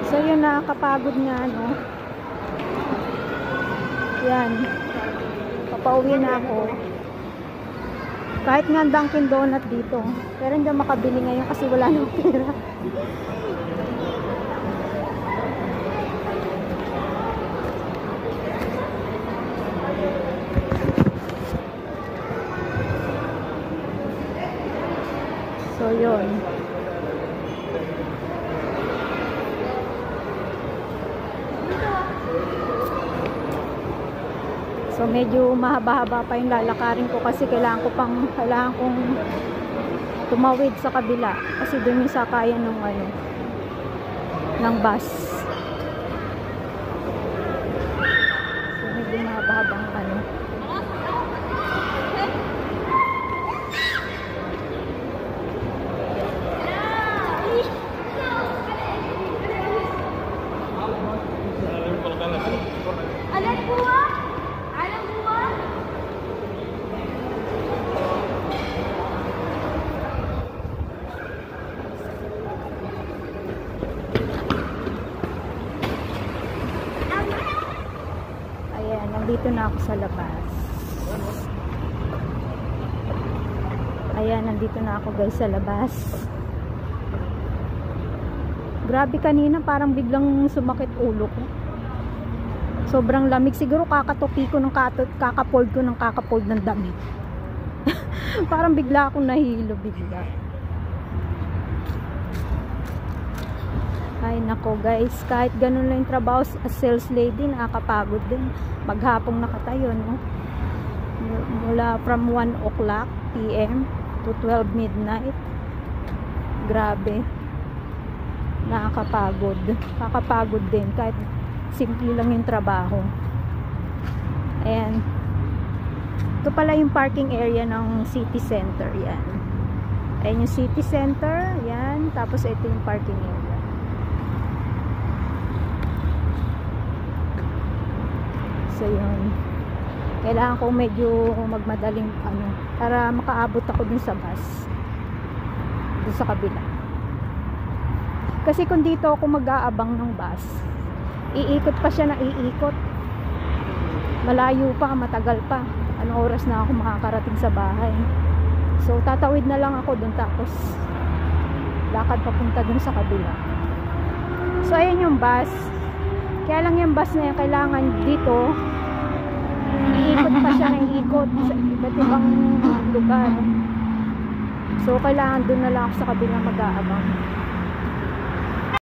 So yun, nakakapagod nga, no? Yan. Papauwi na ako. Kahit nga Dunkin Donut dito. Pero hindi makabili ngayon kasi wala nang pera. So yun. So medyo mahaba-haba pa yung lalakarin ko kasi kailangan kong tumawid sa kabila kasi doon yung sakayan ng bus. So medyo mahaba-habang Nandito na ako sa labas. Ayan, nandito na ako guys sa labas. Grabe kanina, parang biglang sumakit ulo ko. Sobrang lamig. Siguro kakatopi ko ng kakapold ng damit. Parang bigla akong nahilo bigla. Ay nako guys, kahit ganun lang yung trabaho as sales lady, nakakapagod din. Maghapong nakatayo, no? Mula from 1 o'clock PM to 12 midnight. Grabe. Nakakapagod. Kakapagod din kahit simple lang yung trabaho. Ayan. Ito pala yung parking area ng city center. Yan. Ayan yung city center. Yan. Tapos ito yung parking area. So yun, kailangan ko medyo magmadaling para makaabot ako dun sa bus dun sa kabila. Kasi kung dito ako mag-aabang ng bus, iikot pa siya na iikot, malayo pa, matagal pa. Anong oras na ako makakarating sa bahay? So tatawid na lang ako dun, tapos lakad papunta dun sa kabila. So ayun yung bus. Kaya lang yung bus na yan, kailangan dito iikot pa siya ng ikot sa iba't ibang lugar. So kailangan doon na lang ako sa kabilang mag-aabang.